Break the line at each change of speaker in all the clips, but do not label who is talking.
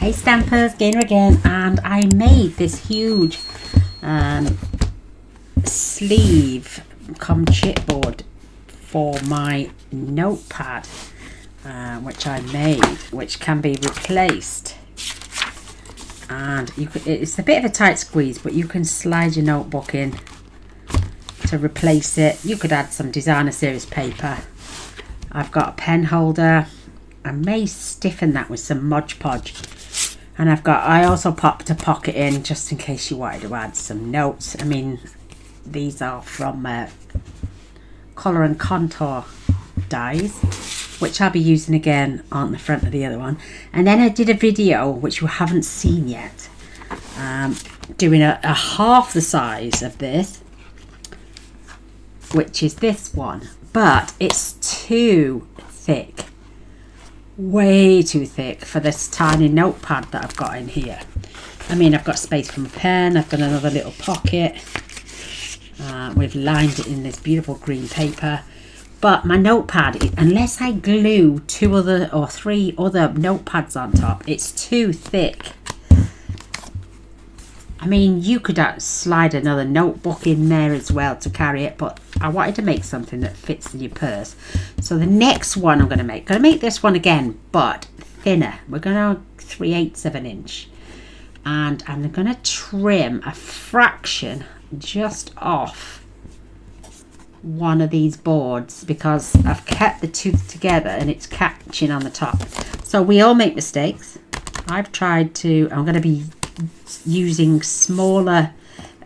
Hey Stampers, Gaynor again, and I made this huge sleeve come chipboard for my notepad, which I made, which can be replaced. And it's a bit of a tight squeeze, but you can slide your notebook in to replace it. You could add some designer series paper. I've got a pen holder. I may stiffen that with some Mod Podge. And I also popped a pocket in just in case you wanted to add some notes. I mean, these are from Colour and Contour dies, which I'll be using again on the front of the other one. And then I did a video, which you haven't seen yet, doing a half the size of this, which is this one. But it's too thick. Way too thick for this tiny notepad that I've got in here. I mean, I've got space for my pen. I've got another little pocket. We've lined it in this beautiful green paper. But my notepad, unless I glue 2 other or 3 other notepads on top, it's too thick. I mean, you could slide another notebook in there as well to carry it, but I wanted to make something that fits in your purse. So the next one I'm going to make this one again, but thinner. We're going to 3/8 of an inch. And I'm going to trim a fraction just off one of these boards because I've kept the two together and it's catching on the top. So we all make mistakes. I'm going to be using smaller.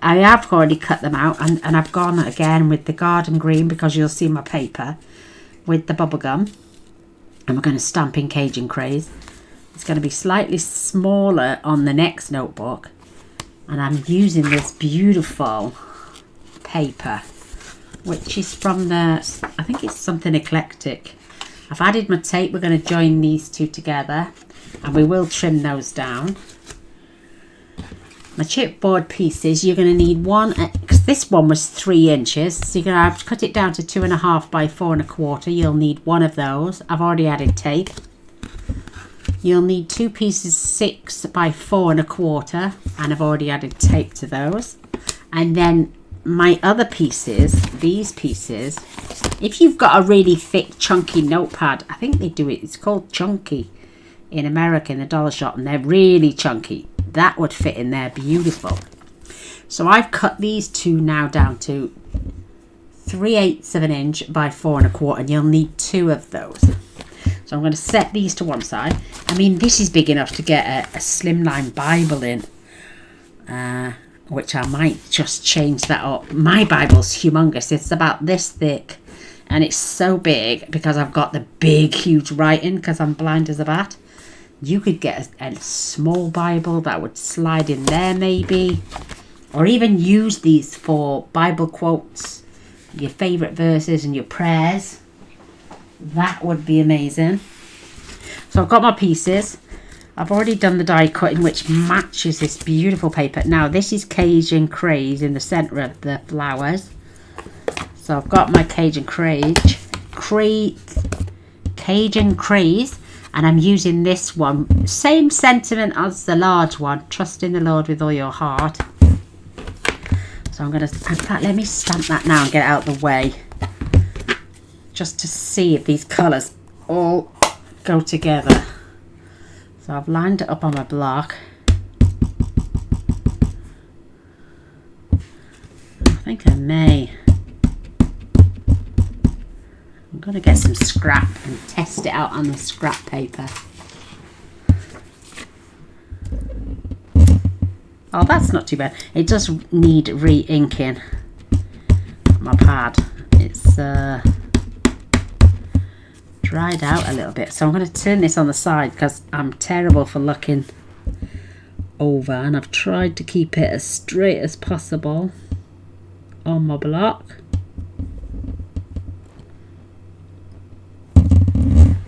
I have already cut them out, and I've gone again with the garden green because you'll see my paper with the bubble gum, and we're going to stamp in Cajun Craze. It's going to be slightly smaller on the next notebook, and I'm using this beautiful paper, which is from I think it's something eclectic. I've added my tape. We're going to join these two together, and we will trim those down. My chipboard pieces, you're going to need one, because this one was 3 inches, so you're going to have to cut it down to 2.5 by 4 1/4. You'll need one of those. I've already added tape. You'll need 2 pieces 6 by 4 1/4, and I've already added tape to those. And then my other pieces, these pieces, if you've got a really thick chunky notepad, I think they do it, it's called chunky in America in the dollar shop, and they're really chunky. That would fit in there beautiful. So I've cut these two now down to 3/8 of an inch by 4 1/4, and you'll need 2 of those. So I'm going to set these to one side. I mean, this is big enough to get a slimline Bible in, which I might just change that up. My Bible's humongous. It's about this thick, and it's so big because I've got the big, huge writing because I'm blind as a bat. You could get a small Bible that would slide in there maybe, or even use these for Bible quotes, your favourite verses and your prayers. That would be amazing. So I've got my pieces. I've already done the die cutting, which matches this beautiful paper. Now this is Cajun Craze in the centre of the flowers. So I've got my Cajun Craze. And I'm using this one, same sentiment as the large one, trust in the Lord with all your heart. So I'm going to, in fact, let me stamp that now and get it out of the way, just to see if these colours all go together. So I've lined it up on my block. I think I may. I'm going to get some scrap and test it out on the scrap paper. Oh, that's not too bad. It does need re-inking. My pad, it's dried out a little bit. So I'm going to turn this on the side because I'm terrible for looking over, and I've tried to keep it as straight as possible on my block.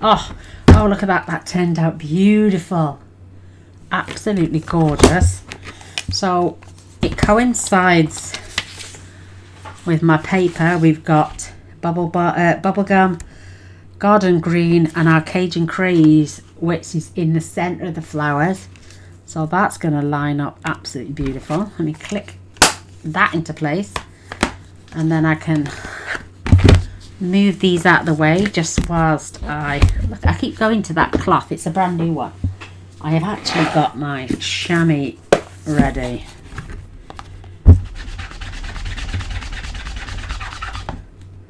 Oh, look at that. That turned out beautiful. Absolutely gorgeous. So it coincides with my paper. We've got bubble gum, garden green, and our Cajun Craze, which is in the centre of the flowers. So that's going to line up absolutely beautiful. Let me click that into place, and then I can move these out of the way just whilst I keep going to that cloth. It's a brand new one. I have actually got my chamois ready.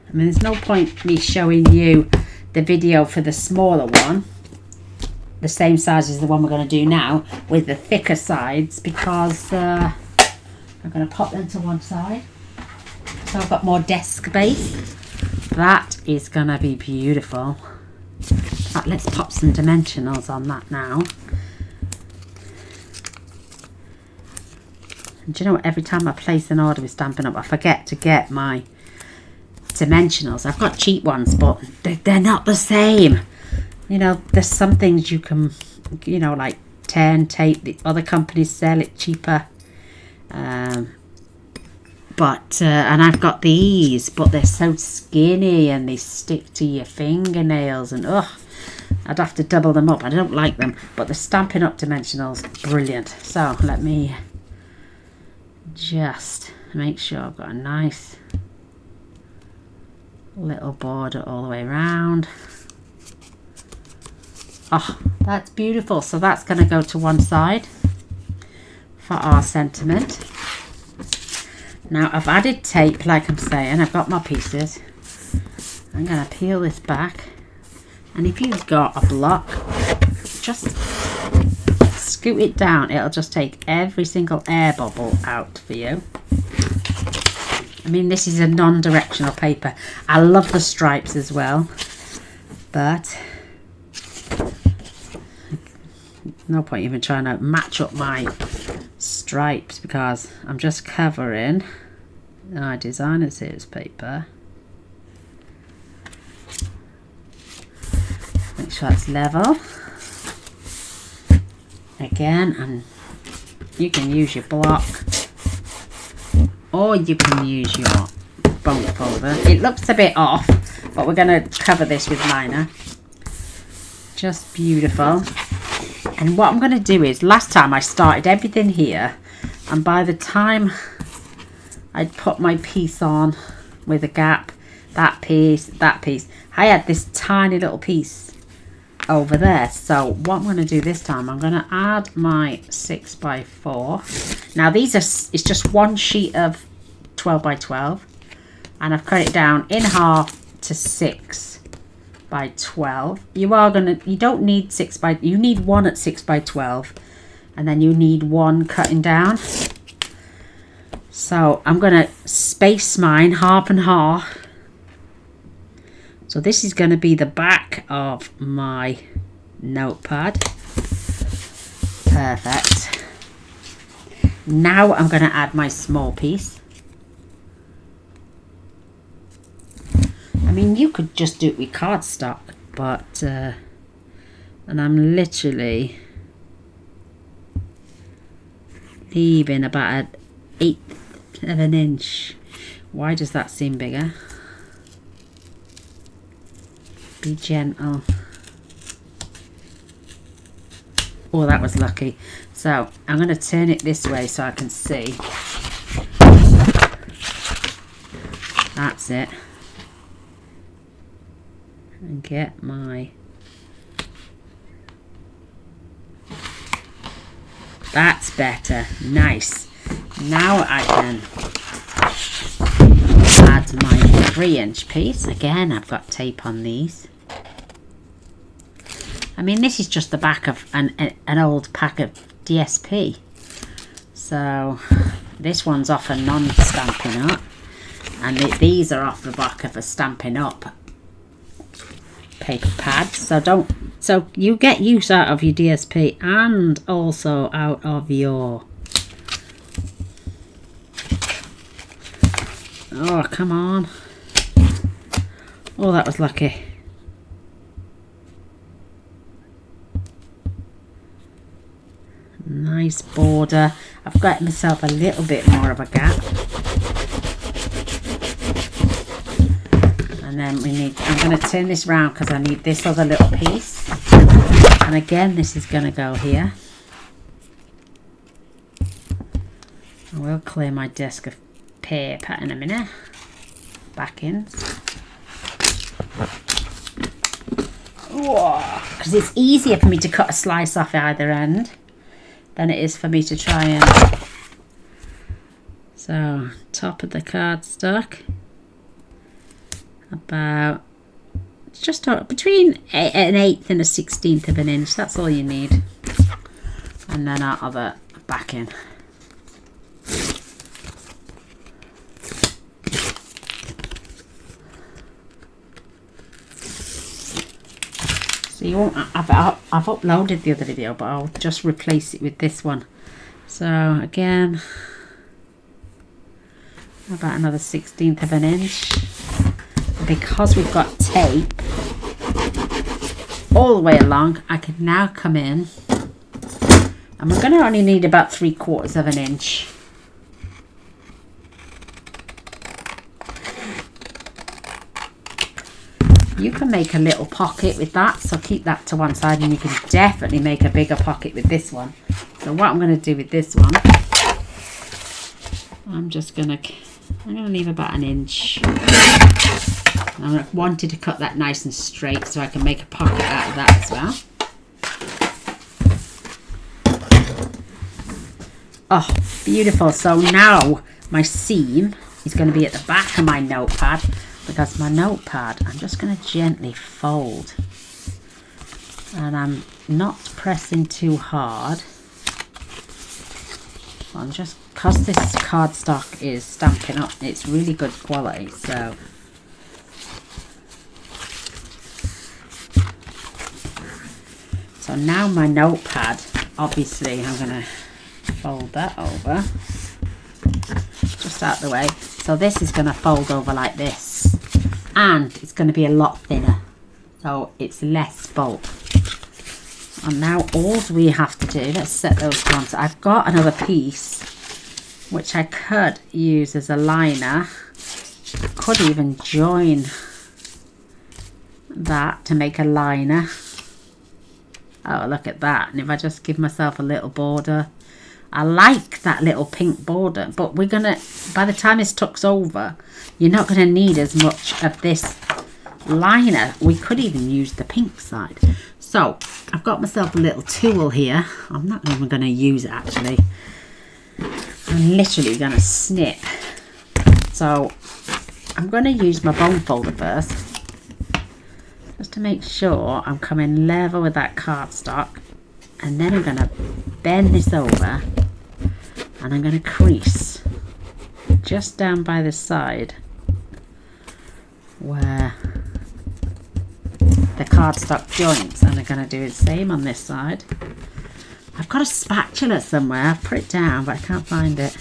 I mean, there's no point me showing you the video for the smaller one, the same size as the one we're going to do now, with the thicker sides, because I'm going to pop them to one side so I've got more desk space. That is going to be beautiful. In fact, let's pop some dimensionals on that now. And do you know what? Every time I place an order with Stampin' Up, I forget to get my dimensionals. I've got cheap ones, but they're not the same. You know, there's some things you can, you know, like turn tape. The other companies sell it cheaper. And I've got these, but they're so skinny and they stick to your fingernails, and I'd have to double them up. I don't like them, but the Stampin' Up dimensionals, brilliant. So let me just make sure I've got a nice little border all the way around. Oh, that's beautiful. So that's going to go to one side for our sentiment. Now I've added tape, like I'm saying. I've got my pieces. I'm going to peel this back, and if you've got a block, just scoot it down. It'll just take every single air bubble out for you. I mean, this is a non-directional paper. I love the stripes as well, but no point even trying to match up my stripes because I'm just covering our designer series paper. Make sure it's level. Again, and you can use your block, or you can use your bone folder. It looks a bit off, but we're going to cover this with liner. Just beautiful. And what I'm going to do is, last time I started everything here, and by the time I'd put my piece on with a gap, that piece, I had this tiny little piece over there. So what I'm going to do this time, I'm going to add my 6x4. Now these are, it's just one sheet of 12x12, and I've cut it down in half to 6x12. You don't need you need one at 6x12, and then you need one cutting down. So I'm going to space mine half and half. So this is going to be the back of my notepad. Perfect. Now I'm going to add my small piece. I mean, you could just do it with cardstock, but and I'm literally leaving about 1/8 of an inch. Why does that seem bigger? Be gentle. Oh, that was lucky. So I'm going to turn it this way so I can see. That's it. And get my... That's better. Nice. Now I can add my 3-inch piece. Again, I've got tape on these. I mean, this is just the back of an old pack of DSP. So this one's off a non-Stampin' Up, and these are off the back of a Stampin' Up paper pad. So you get use out of your DSP and also out of your... Oh, come on. Oh, that was lucky. Nice border. I've got myself a little bit more of a gap. And then I'm going to turn this round because I need this other little piece. And again, this is going to go here. I will clear my desk of paper in a minute. Back in. Because it's easier for me to cut a slice off either end than it is for me to try and... So, top of the cardstock. About just between an 1/8 and a 1/16 of an inch. That's all you need. And then out of the backing. So you won't. I've uploaded the other video, but I'll just replace it with this one. So again, about another 1/16 of an inch. Because we've got tape all the way along, I can now come in, and we're going to only need about 3/4 of an inch. You can make a little pocket with that, so keep that to one side, and you can definitely make a bigger pocket with this one. So what I'm going to do with this one, I'm going to leave about an inch. I wanted to cut that nice and straight so I can make a pocket out of that as well. Oh, beautiful. So now my seam is going to be at the back of my notepad, because my notepad I'm just going to gently fold. And I'm not pressing too hard. I'm just, because this cardstock is Stampin' Up, it's really good quality, so... So now my notepad, obviously I'm going to fold that over, just out the way. So this is going to fold over like this, and it's going to be a lot thinner, so it's less bulk. And now all we have to do, let's set those down. So I've got another piece which I could use as a liner. I could even join that to make a liner. Oh, look at that. And if I just give myself a little border. I like that little pink border, but we're going to, by the time this tucks over, you're not going to need as much of this liner. We could even use the pink side. So I've got myself a little tool here. I'm not even going to use it actually. I'm literally going to snip. So I'm going to use my bone folder first, just to make sure I'm coming level with that cardstock. And then I'm going to bend this over, and I'm going to crease just down by the side where the cardstock joints, and I'm going to do the same on this side. I've got a spatula somewhere. I've put it down, but I can't find it.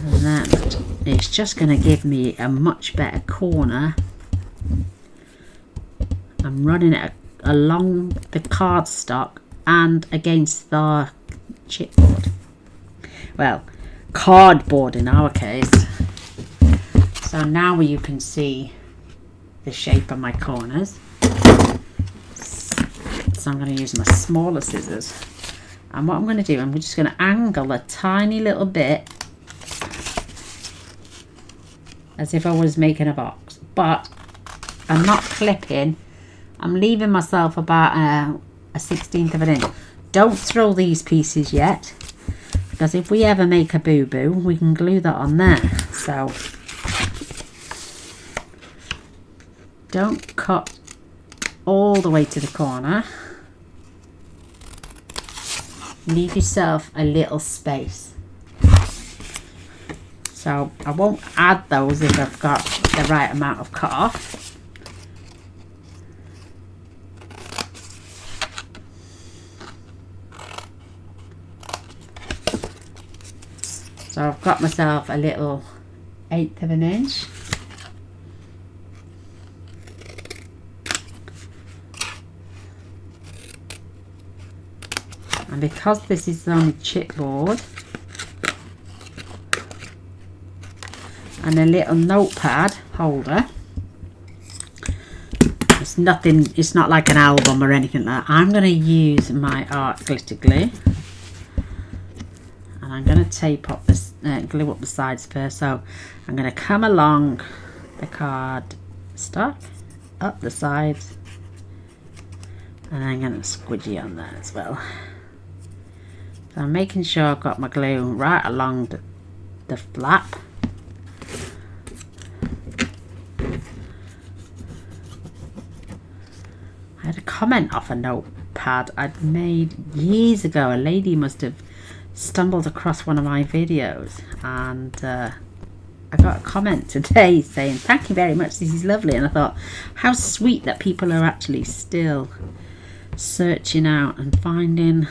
And that is just going to give me a much better corner. I'm running it along the cardstock and against the chipboard. Well, cardboard in our case. So now you can see the shape of my corners. So I'm going to use my smaller scissors. And what I'm going to do, I'm just going to angle a tiny little bit as if I was making a box. But I'm not clipping. I'm leaving myself about a 1/16 of an inch. Don't throw these pieces yet, because if we ever make a boo-boo, we can glue that on there. So don't cut all the way to the corner. Leave yourself a little space. So I won't add those if I've got the right amount of cut off. So I've got myself a little 1/8 of an inch. And because this is on chipboard and a little notepad holder, the It's nothing, it's not like an album or anything like that. I'm going to use my art glitter glue. And I'm going to tape up this, glue up the sides first. So I'm going to come along the card stock, up the sides. And I'm going to squidgy on that as well. So I'm making sure I've got my glue right along the flap. I had a comment off a notepad I'd made years ago. A lady must have stumbled across one of my videos, and I got a comment today saying, "Thank you very much, this is lovely." And I thought, how sweet that people are actually still searching out and finding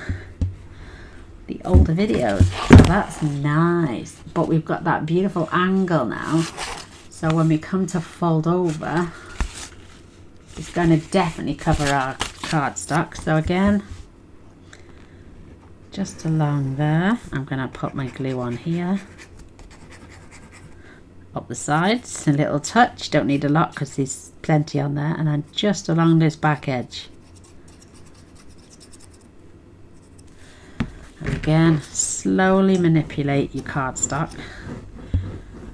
the older videos. So that's nice. But we've got that beautiful angle now, so when we come to fold over, it's going to definitely cover our cardstock. So again, just along there, I'm going to put my glue on here, up the sides, a little touch, don't need a lot because there's plenty on there, and then just along this back edge. And again, slowly manipulate your cardstock,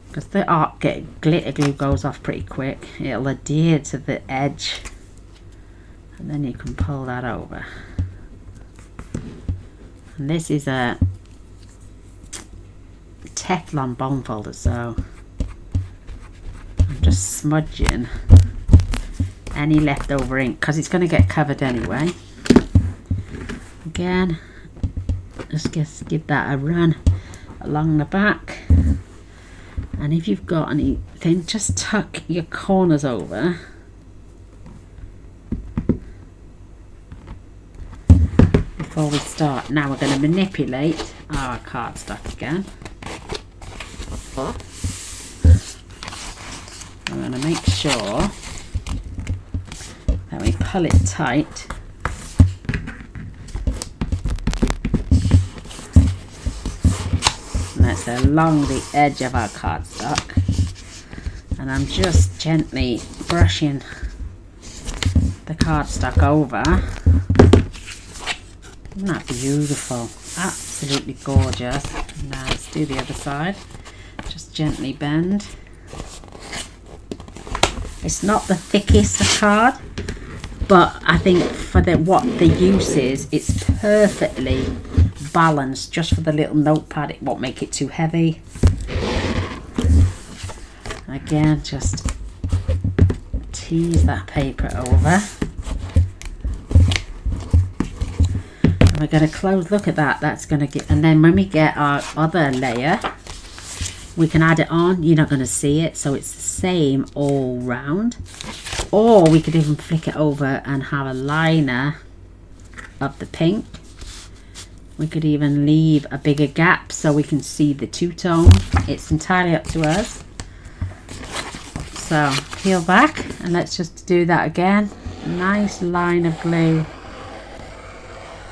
because the glitter glue goes off pretty quick. It'll adhere to the edge, and then you can pull that over. And this is a Teflon bone folder, so I'm just smudging any leftover ink because it's going to get covered anyway. Again, just give that a run along the back, and if you've got anything, just tuck your corners over. Before we start, now we're going to manipulate our cardstock again. I'm going to make sure that we pull it tight. And that's along the edge of our cardstock. And I'm just gently brushing the cardstock over. Isn't that beautiful? Absolutely gorgeous. Now let's do the other side. Just gently bend. It's not the thickest of card, but I think for what the use is, it's perfectly balanced. Just for the little notepad, it won't make it too heavy. Again, just tease that paper over. And we're going to close, look at that, that's going to get, and then when we get our other layer, we can add it on. You're not going to see it, so it's the same all round. Or we could even flick it over and have a liner of the pink. We could even leave a bigger gap so we can see the two-tone. It's entirely up to us. So peel back and let's just do that again. Nice line of glue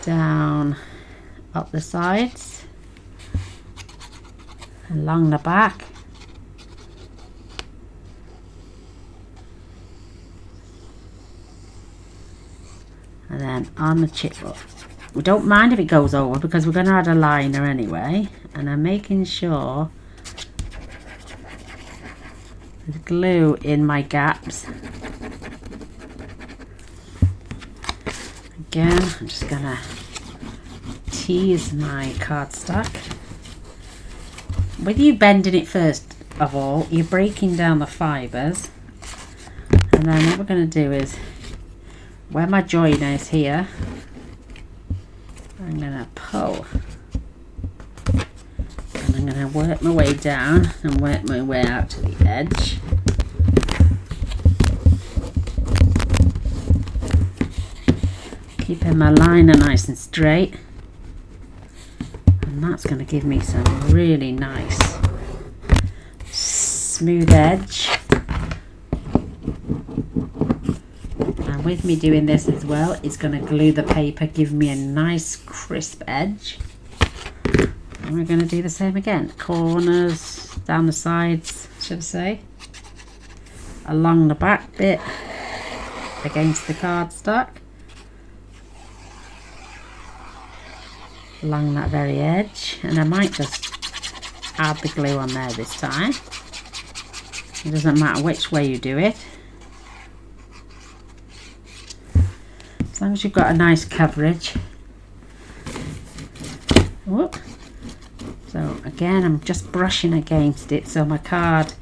down up the sides, along the back, and then on the chipbook. We don't mind if it goes over because we're going to add a liner anyway, and I'm making sure there's glue in my gaps. Again, I'm just going to tease my cardstock. With you bending it first of all, you're breaking down the fibres, and then what we're going to do is, where my joiner is here, I'm going to pull, and I'm going to work my way down and work my way out to the edge. Keeping my liner nice and straight, and that's going to give me some really nice smooth edge. And with me doing this as well, it's going to glue the paper, give me a nice crisp edge. And we're going to do the same again, corners, down the sides, should I say, along the back bit. against the cardstock along that very edge, and I might just add the glue on there this time. It doesn't matter which way you do it, as long as you've got a nice coverage. Whoop. So again, I'm just brushing against it so my card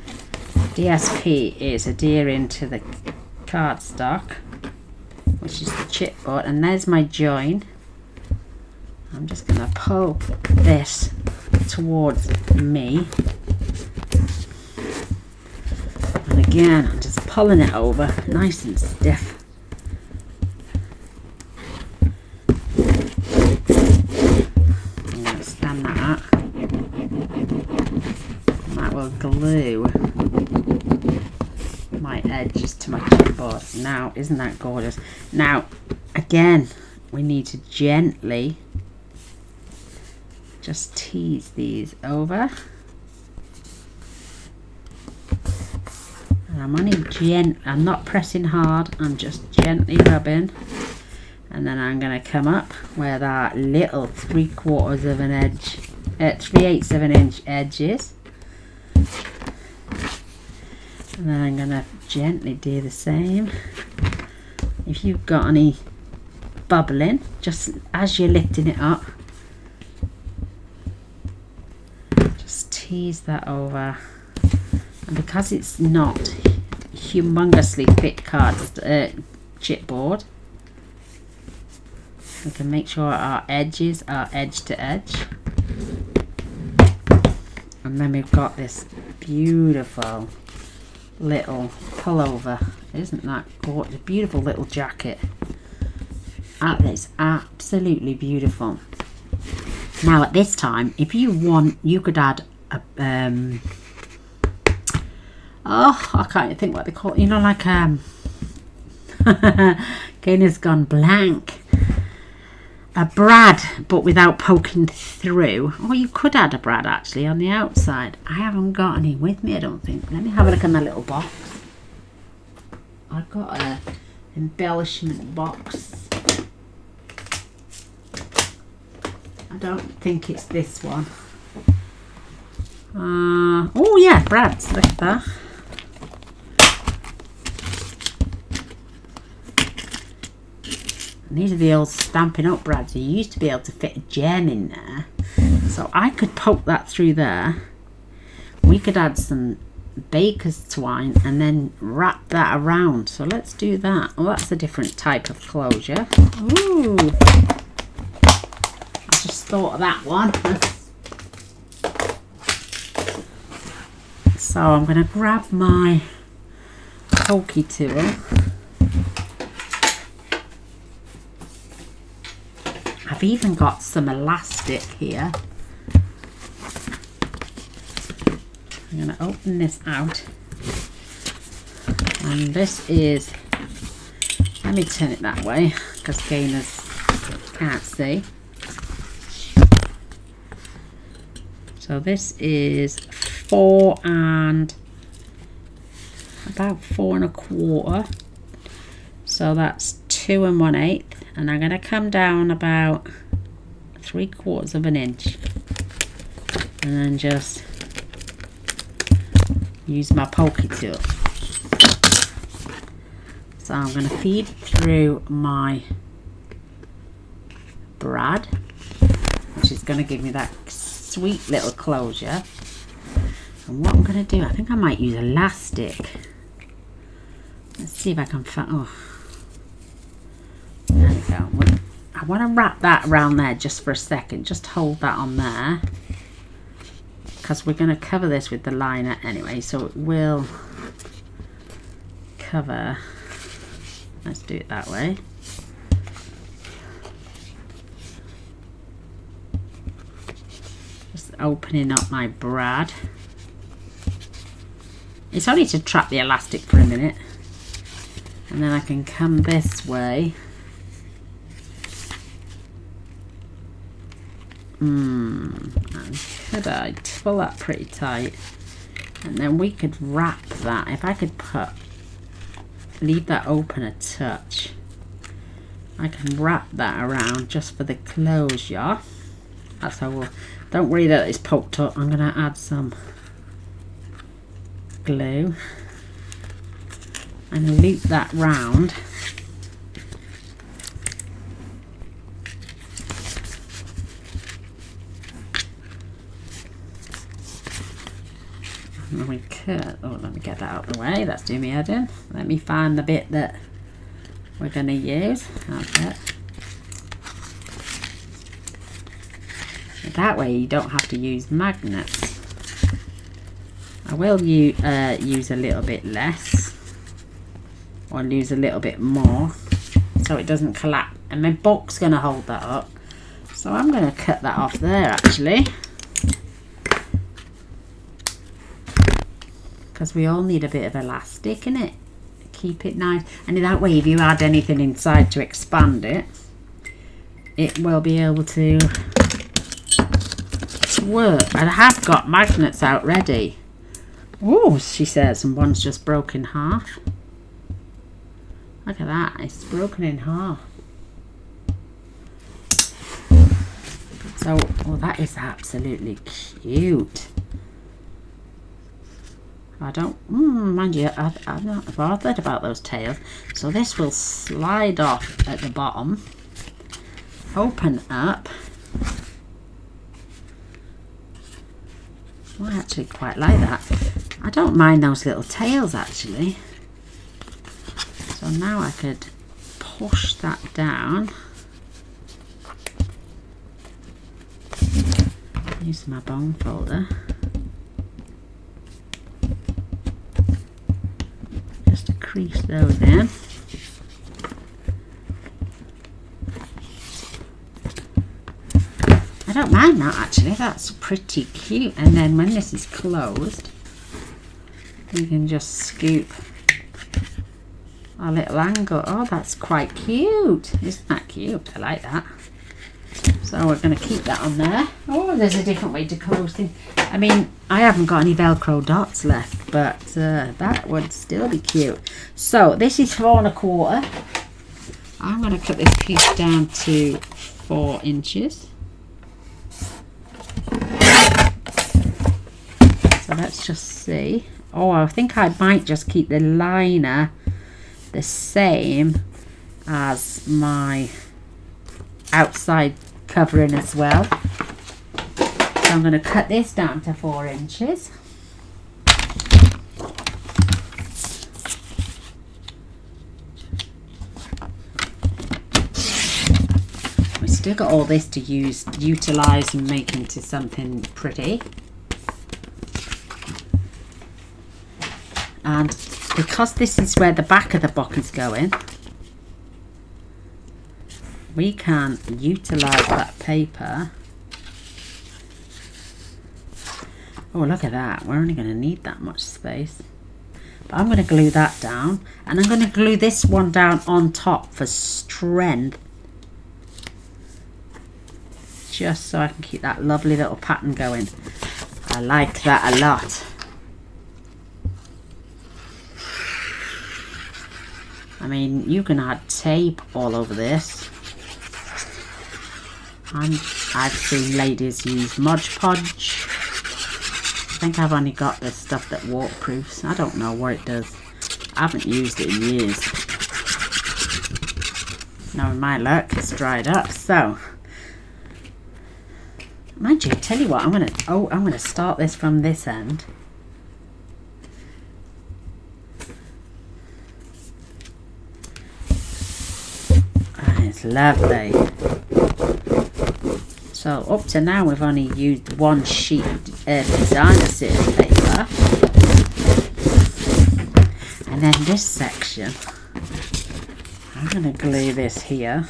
DSP is adhering to the cardstock, which is the chipboard, and there's my join. I'm just going to pull this towards me, and again I'm just pulling it over nice and stiff. I'm going to stand that up, and that will glue my edges to my chipboard. Now, isn't that gorgeous? Now again, we need to gently just tease these over, and I'm only I'm not pressing hard, I'm just gently rubbing, and then I'm going to come up where that little 3/4 of an edge, 3/8 of an inch edge is, and then I'm going to gently do the same. If you've got any bubbling, just as you're lifting it up, just tease that over. And because it's not humongously thick chipboard, we can make sure our edges are edge to edge. And then we've got this beautiful little pullover. Isn't that gorgeous? Beautiful little jacket. It's absolutely beautiful. Now at this time, if you want, you could add a oh, I can't think what they call it, you know, like Gaynor's gone blank, a brad, but without poking through. Or you could add a brad actually on the outside. I haven't got any with me, I don't think. Let me have a look in my little box. I've got a embellishment box. I don't think it's this one. Oh yeah, brads, look at that. And these are the old Stampin' Up brads. You used to be able to fit a gem in there. So I could poke that through there. We could add some baker's twine and then wrap that around. So let's do that. Oh, that's a different type of closure. Ooh. I just thought of that one. So I'm going to grab my pokey tool. I've even got some elastic here. I'm going to open this out, and this is, let me turn it that way because Gaynors can't see. So this is about 4 1/4, so that's 2 1/8, and I'm going to come down about 3/4 of an inch, and then just use my pokey tool. So I'm going to feed through my brad, which is going to give me that sweet little closure. And what I'm going to do, I think I might use elastic. Let's see if I can find, oh, there we go. I want to wrap that around there just for a second. Just hold that on there, because we're going to cover this with the liner anyway, so it will cover. Let's do it that way. Just opening up my brad. It's only to trap the elastic for a minute, and then I can come this way. And could I pull that pretty tight, and then we could wrap that. If I could put leave that open a touch. I can wrap that around just for the closure. That's how we'll, don't worry that it's poked up. I'm going to add some glue and loop that round. And we cut, oh, let me get that out of the way, that's doing me head in. Let me find the bit that we're going to use. Okay. That way you don't have to use magnets. I will use a little bit less, or use a little bit more, so it doesn't collapse. And my book's going to hold that up. So I'm going to cut that off there actually. Because we all need a bit of elastic in it. Keep it nice. And that way if you add anything inside to expand it, it will be able to work. And I have got magnets out ready. Oh, she says, and one's just broke in half. Look at that, it's broken in half. So, oh, that is absolutely cute. I don't, mind you, I've not bothered about those tails. So this will slide off at the bottom, open up. Oh, I actually quite like that. I don't mind those little tails actually. So now I could push that down. Use my bone folder. Just to crease those in. I don't mind that actually, that's pretty cute. And then when this is closed, you can just scoop a little angle. Oh, that's quite cute. Isn't that cute? I like that. So we're going to keep that on there. Oh, there's a different way to close things. I mean, I haven't got any Velcro dots left, but that would still be cute. So this is 4 1/4. I'm going to cut this piece down to 4 inches. So let's just see. Oh, I think I might just keep the liner the same as my outside covering as well. So I'm going to cut this down to 4 inches. We've still got all this to utilize and make into something pretty. And because this is where the back of the book is going, we can utilize that paper. Oh, look at that. We're only going to need that much space. But I'm going to glue that down. And I'm going to glue this one down on top for strength. Just so I can keep that lovely little pattern going. I like that a lot. I mean, you can add tape all over this. I've seen ladies use Mod Podge. I think I've only got the stuff that waterproofs. I don't know what it does. I haven't used it in years. Now with my luck, it's dried up. So, mind you, tell you what, I'm gonna start this from this end. It's lovely. So up to now we've only used one sheet of designer series paper. And then this section, I'm going to glue this here.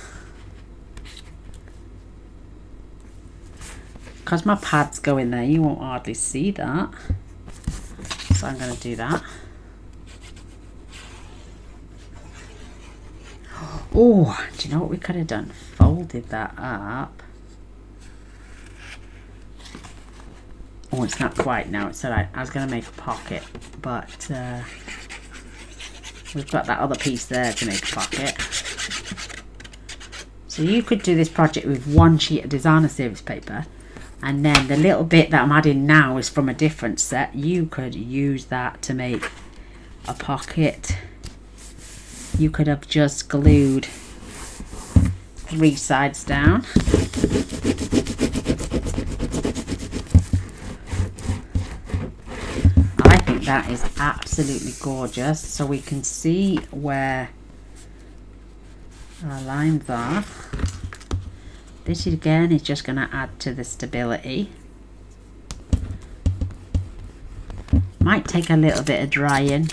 Because my pads go in there, you won't hardly see that. So I'm going to do that. Oh, do you know what we could have done? Folded that up. Oh, it's not quite now. It's alright. I was going to make a pocket, but we've got that other piece there to make a pocket. So you could do this project with one sheet of designer series paper, and then the little bit that I'm adding now is from a different set. You could use that to make a pocket. You could have just glued 3 sides down. I think that is absolutely gorgeous. So we can see where our lines are. This again is just going to add to the stability. Might take a little bit of drying,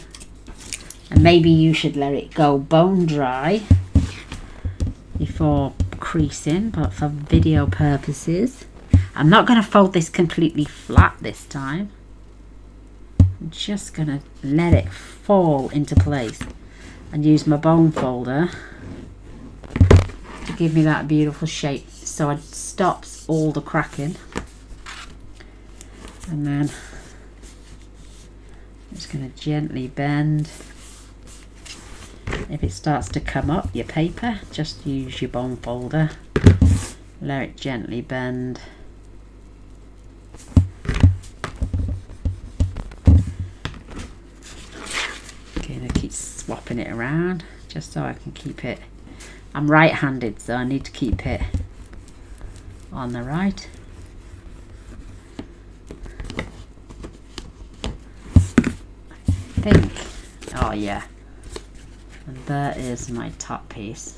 and maybe you should let it go bone dry before creasing, but for video purposes I'm not going to fold this completely flat this time. I'm just going to let it fall into place and use my bone folder to give me that beautiful shape, so it stops all the cracking. And then I'm just going to gently bend. If it starts to come up your paper, just use your bone folder, let it gently bend. Okay, I keep swapping it around just so I can keep it. I'm right-handed, so I need to keep it on the right. I think, oh yeah, and there is my top piece.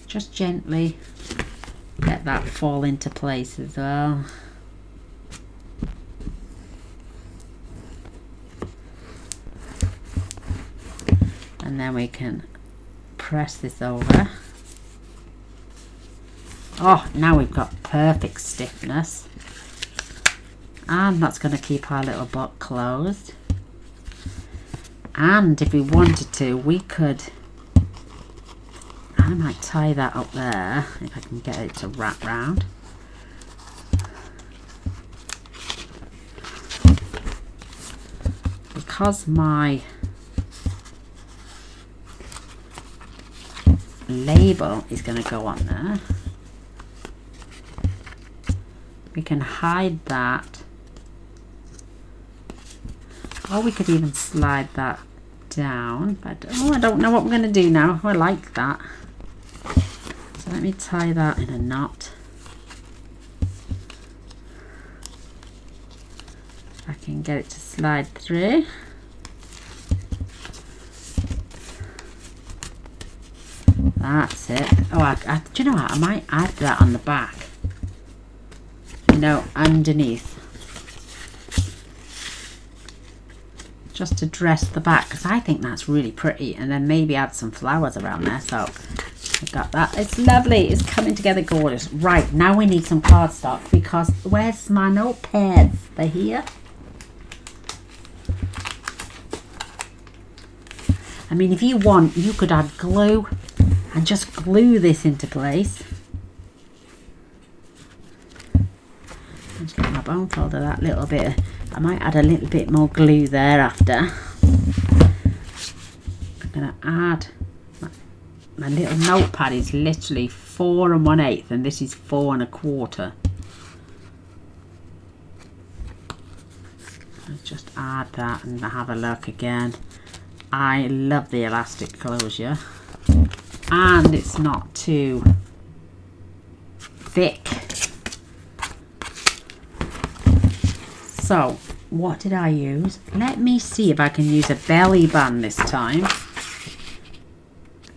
Just gently let that fall into place as well. And then we can press this over. Oh, now we've got perfect stiffness, and that's going to keep our little butt closed. And if we wanted to, we could, I might tie that up there if I can get it to wrap round. Because my label is going to go on there, we can hide that, or we could even slide that down, but oh, I don't know what I'm going to do now. I like that, so let me tie that in a knot. I can get it to slide through. That's it. Oh, do you know what? I might add that on the back. No, underneath. Just to dress the back, because I think that's really pretty. And then maybe add some flowers around there. So I got that. It's lovely. It's coming together gorgeous. Right, now we need some cardstock, because where's my notepads? They're here. I mean, if you want, you could add glue and just glue this into place. Just get my bone folder, that little bit. I might add a little bit more glue there after. I'm going to add, my little notepad is literally 4 1/8 and this is 4 1/4. Let's just add that and have a look again. I love the elastic closure. And it's not too thick. So what did I use? Let me see if I can use a belly band this time.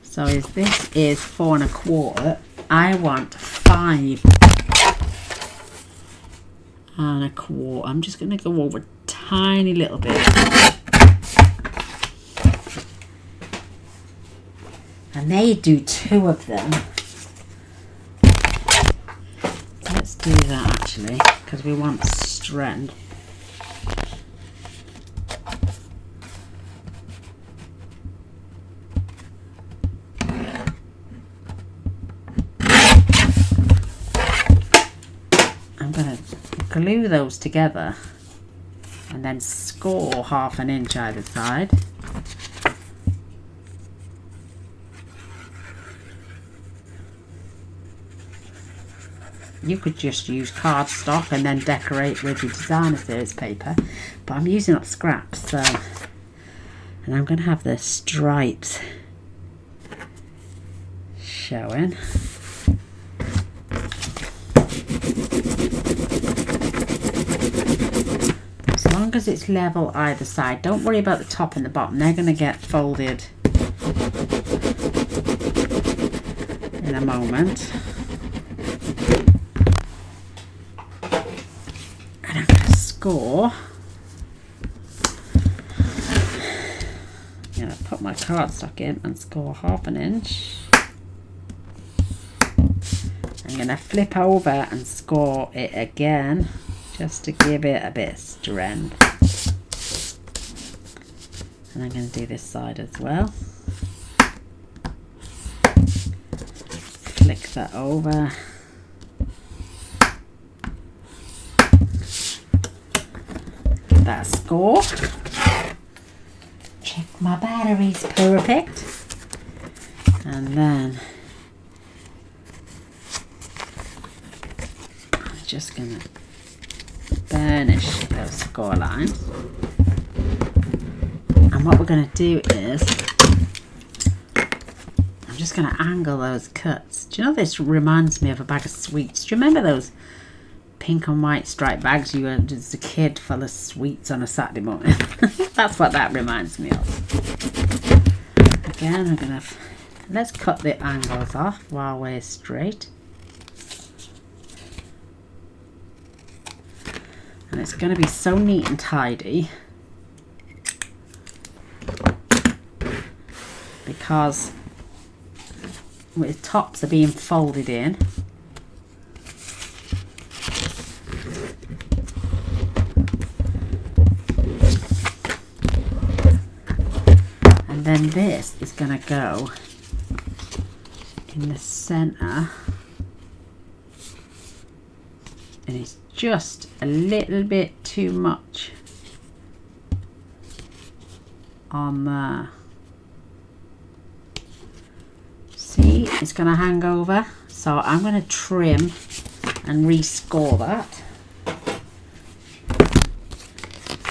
So this is 4 1/4. I want 5 1/4. I'm just going to go over a tiny little bit. I may do 2 of them. Let's do that actually, because we want strength. I'm going to glue those together and then score 1/2 inch either side. You could just use cardstock and then decorate with your designer series paper, but I'm using up scraps, so, and I'm going to have the stripes showing. As long as it's level either side, don't worry about the top and the bottom, they're going to get folded in a moment. And I'm going to score. I'm going to put my cardstock in and score 1/2 inch. I'm going to flip over and score it again, just to give it a bit of strength. And I'm going to do this side as well. Flick that over. Get that score. Check my battery's perfect. And then I'm just going to burnish those score lines. And what we're going to do is, I'm just going to angle those cuts. Do you know, this reminds me of a bag of sweets. Do you remember those pink and white striped bags you had as a kid full of sweets on a Saturday morning? That's what that reminds me of. Again, I'm going to, let's cut the angles off while we're straight. And it's going to be so neat and tidy because the tops are being folded in. And then this is going to go in the center. And it's just a little bit too much on there. See, it's going to hang over, so I'm going to trim and rescore that.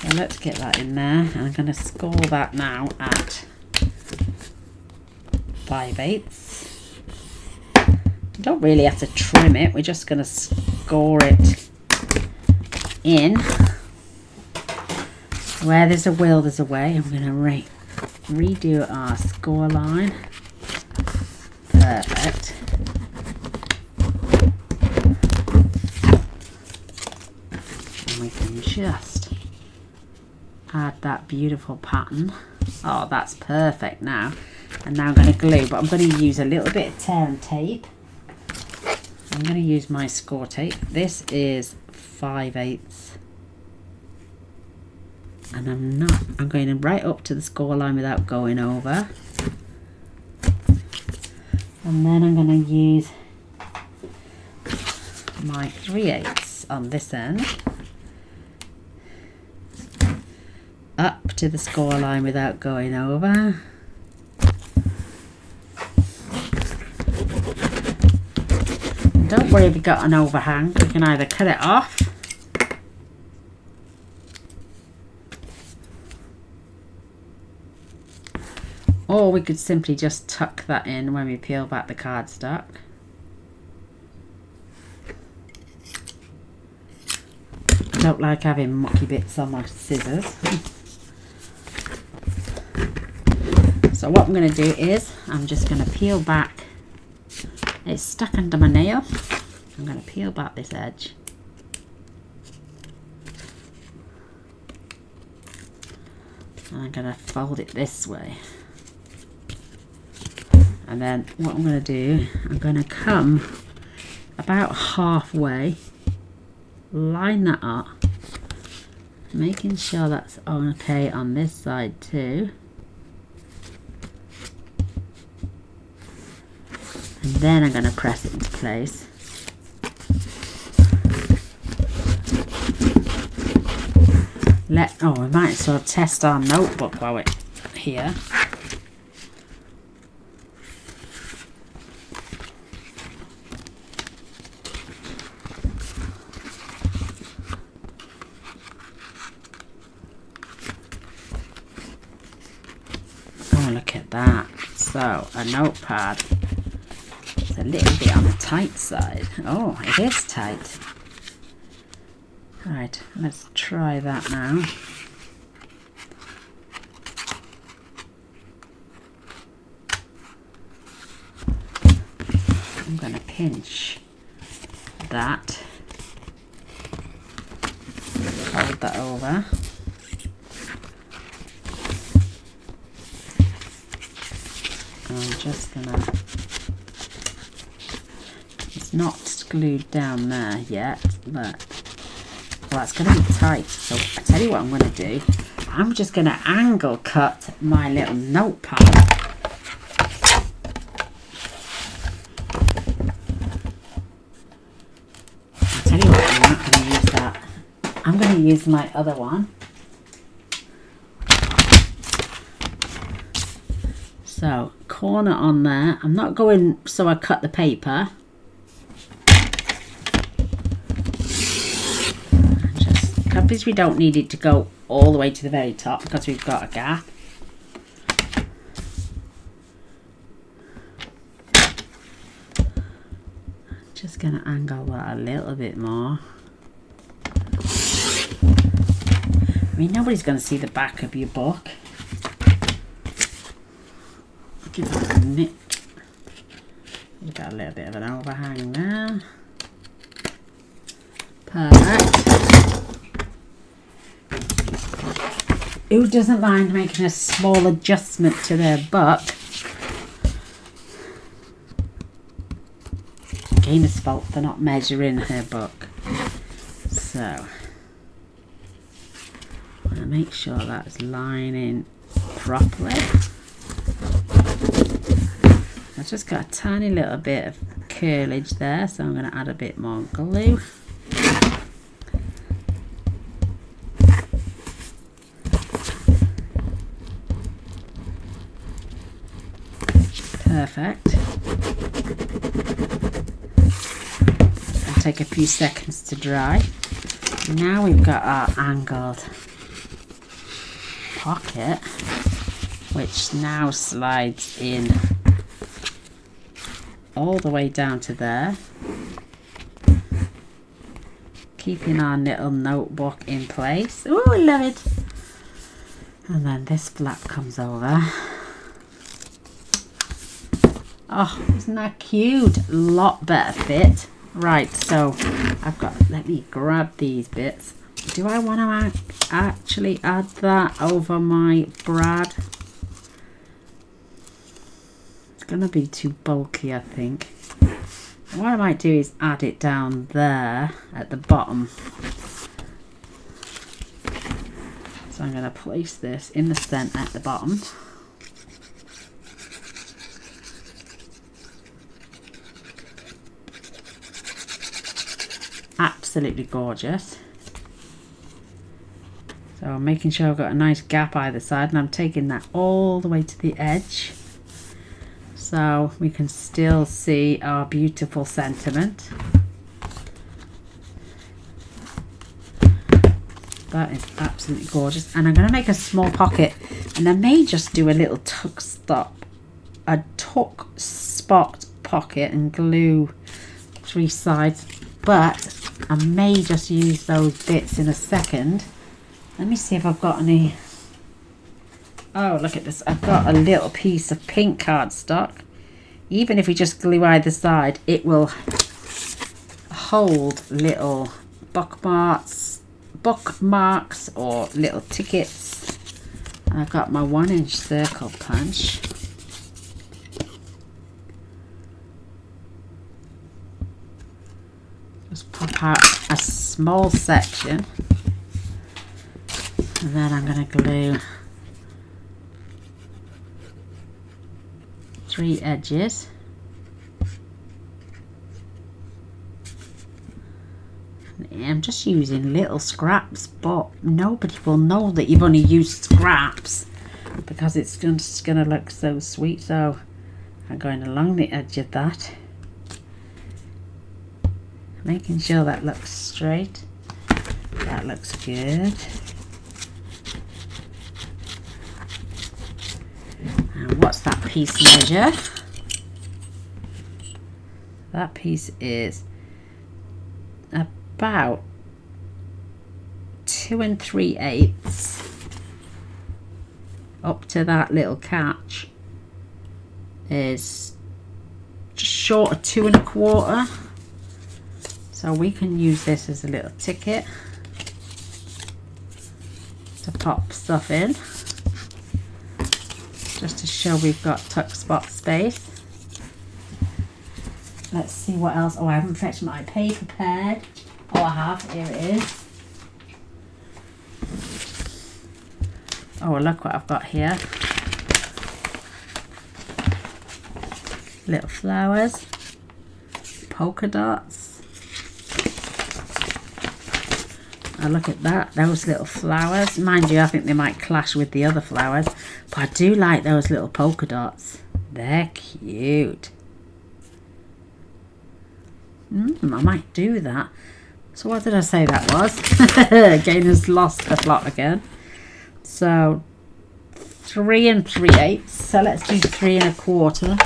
So let's get that in there, and I'm going to score that now at 5/8. You don't really have to trim it, we're just going to score it in. Where there's a will, there's a way. I'm going to redo our score line. Perfect. And we can just add that beautiful pattern. Oh, that's perfect now. And now I'm going to glue, but I'm going to use a little bit of tear and tape. I'm going to use my score tape. This is 5/8. And I'm going right up to the score line without going over. And then I'm going to use my 3/8 on this end. Up to the score line without going over. Don't worry if you've got an overhang, you can either cut it off or we could simply just tuck that in when we peel back the cardstock. I don't like having mucky bits on my scissors. So what I'm going to do is, I'm just going to peel back. It's stuck under my nail. I'm going to peel back this edge. And I'm going to fold it this way. And then what I'm going to do, I'm going to come about halfway, line that up, making sure that's okay on this side too. And then I'm going to press it into place. We might as well test our notebook while we're here. that. So a notepad. It's a little bit on the tight side. Oh, it is tight. Right, let's try that now. I'm going to pinch that. Hold that over. I'm just going to... It's not glued down there yet, but... Well, it's going to be tight, so I tell you what I'm going to do. I'm just going to angle cut my little notepad. I tell you what, I'm not going to use that. I'm going to use my other one. So, corner on there. I'm not going so I cut the paper. Because we don't need it to go all the way to the very top because we've got a gap. Just going to angle that a little bit more. I mean, nobody's going to see the back of your book. Give that a nick. You've got a little bit of an overhang there. Perfect. Who doesn't mind making a small adjustment to their book? Gaynor's fault for not measuring her book. So, I want to make sure that's lining properly. I've just got a tiny little bit of curlage there, so I'm going to add a bit more glue. Perfect. It'll take a few seconds to dry. Now we've got our angled pocket, which now slides in all the way down to there, keeping our little notebook in place. Oh, I love it. And then this flap comes over. Oh, isn't that cute? A lot better fit. Right, so I've got, let me grab these bits. Do I want to actually add that over my brad? It's going to be too bulky, I think. What I might do is add it down there at the bottom. So I'm going to place this in the centre at the bottom. Absolutely gorgeous. So I'm making sure I've got a nice gap either side, and I'm taking that all the way to the edge so we can still see our beautiful sentiment. That is absolutely gorgeous. And I'm going to make a small pocket, and I may just do a little tuck spot pocket and glue 3 sides, but I may just use those bits in a second. Let me see if I've got any. Oh, look at this. I've got a little piece of pink cardstock. Even if we just glue either side, it will hold little bookmarks or little tickets. And I've got my 1-inch circle punch. Just pop out a small section, and then I'm going to glue 3 edges. I'm just using little scraps, but nobody will know that you've only used scraps because it's just going to look so sweet. So I'm going along the edge of that, making sure that looks straight. That looks good. And what's that piece measure. That piece is about 2 3/8 up to that little catch is just short of 2 1/4. So we can use this as a little ticket to pop stuff in, just to show we've got tuck spot space. Let's see what else. Oh, I haven't fetched my paper pad. Oh, I have. Here it is. Oh, look what I've got here. Little flowers, polka dots. Oh, look at that, those little flowers. Mind you, I think they might clash with the other flowers, but I do like those little polka dots. They're cute. I might do that. So what did I say that was? Gaynor's lost the plot again. So 3 3/8. So let's do 3 1/4.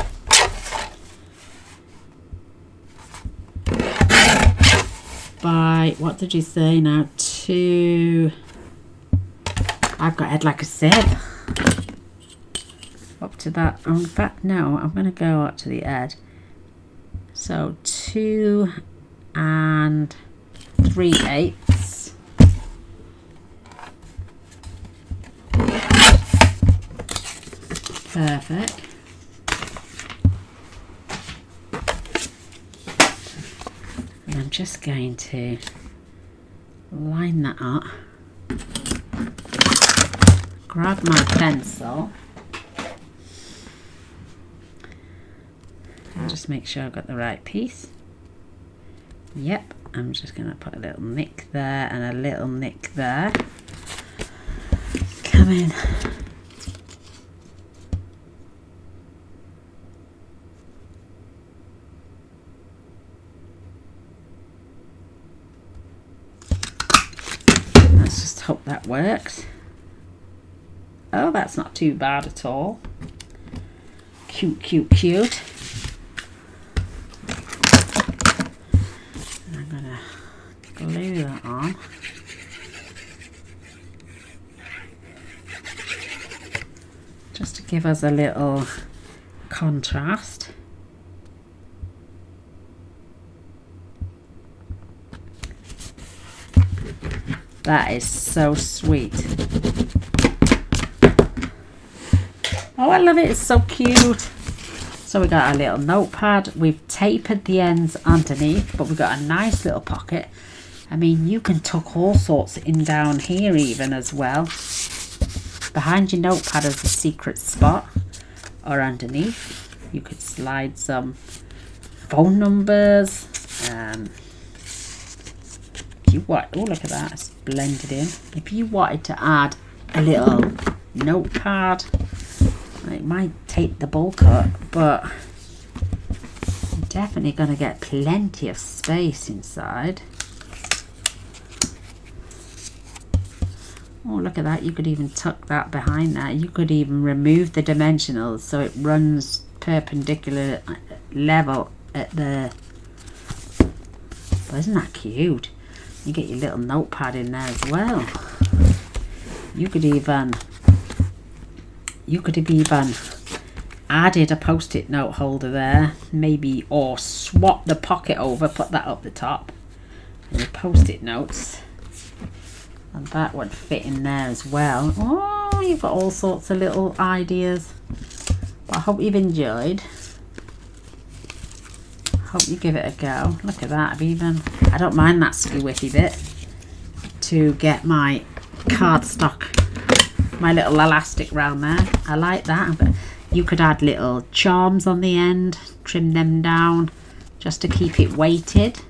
By, what did you say now? 2. I've got head like a sieve. Up to that. In fact, no, I'm going to go up to the edge. So 2 3/8. Perfect. And I'm just going to line that up. Grab my pencil. And just make sure I've got the right piece. Yep, I'm just going to put a little nick there and a little nick there. Come in. Let's just hope that works. Oh, that's not too bad at all. Cute, cute, cute. I'm gonna glue that on. Just to give us a little contrast. That is so sweet. Oh, I love it. It's so cute. So we got our little notepad. We've tapered the ends underneath, but we've got a nice little pocket. I mean, you can tuck all sorts in down here even as well. Behind your notepad is a secret spot, or underneath. You could slide some phone numbers. If you want, oh, look at that. It's blended in. If you wanted to add a little notepad, it might take the bulk up, but you're definitely going to get plenty of space inside. Oh, look at that. You could even tuck that behind that. You could even remove the dimensionals so it runs perpendicular level at the... Well, isn't that cute? You get your little notepad in there as well. You could have even added a post-it note holder there, maybe, or swap the pocket over, put that up the top, and your post-it notes, and that would fit in there as well. Oh, you've got all sorts of little ideas. But I hope you've enjoyed. Hope you give it a go. Look at that. I don't mind that squishy bit to get my cardstock, my little elastic round there. I like that. But you could add little charms on the end, trim them down just to keep it weighted.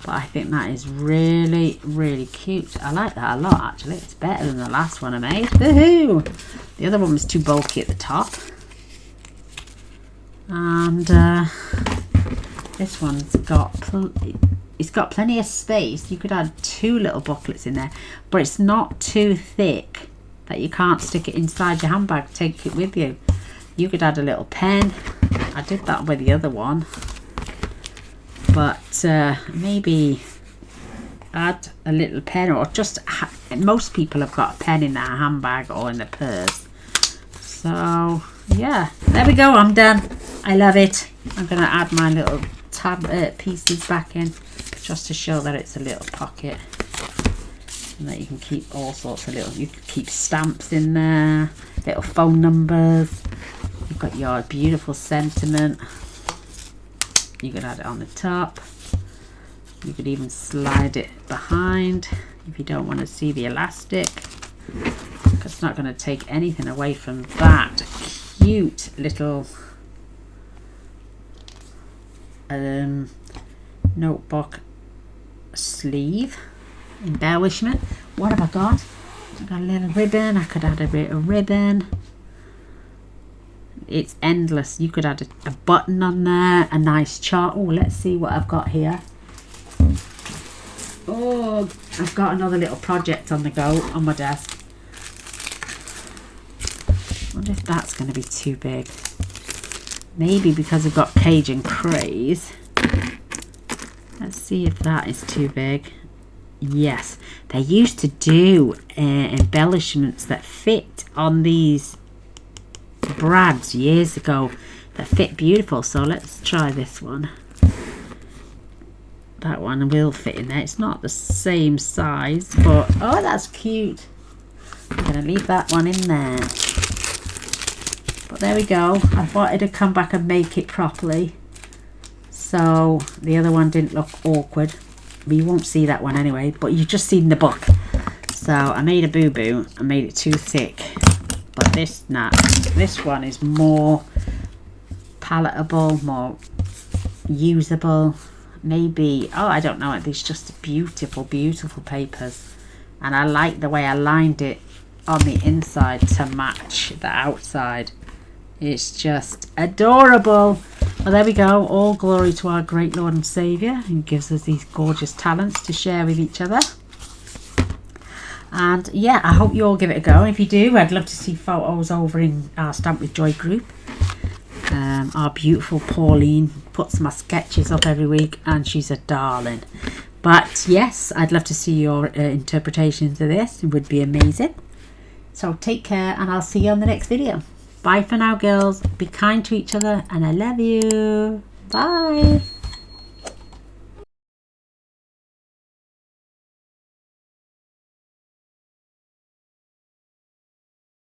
But I think that is really, really cute. I like that a lot, actually. It's better than the last one I made. Woohoo! The other one was too bulky at the top. And this one's got it's got plenty of space. You could add 2 little booklets in there, but it's not too thick that you can't stick it inside your handbag, take it with you. You could add a little pen. I did that with the other one, but maybe add a little pen, or just most people have got a pen in their handbag or in their purse. So yeah, there we go. I'm done. I love it. I'm gonna add my little tab pieces back in just to show that it's a little pocket, and that you can keep all sorts of little, you can keep stamps in there, little phone numbers. You've got your beautiful sentiment. You could add it on the top. You could even slide it behind if you don't want to see the elastic. It's not going to take anything away from that cute little notebook sleeve embellishment. What have I got? I've got a little ribbon. I could add a bit of ribbon. It's endless. You could add a button on there, a nice chart. Oh, let's see what I've got here. Oh, I've got another little project on the go on my desk. I wonder if that's going to be too big. Maybe because I've got Cajun Craze. Let's see if that is too big. Yes, they used to do embellishments that fit on these brads years ago that fit beautiful. So let's try this one. That one will fit in there. It's not the same size, but oh, that's cute. I'm gonna leave that one in there. But there we go. I wanted to come back and make it properly, so the other one didn't look awkward. But you won't see that one anyway, but you've just seen the book. So I made a boo-boo. I made it too thick. But this one is more palatable, more usable. Maybe, oh, I don't know, these just beautiful, beautiful papers. And I like the way I lined it on the inside to match the outside. It's just adorable. Well, there we go. All glory to our great Lord and Saviour, who gives us these gorgeous talents to share with each other. And yeah, I hope you all give it a go. If you do, I'd love to see photos over in our Stamp with Joy group. Our beautiful Pauline puts my sketches up every week, and she's a darling. But yes, I'd love to see your interpretations of this. It would be amazing. So take care, and I'll see you on the next video. Bye for now, girls. Be kind to each other, and I love you. Bye.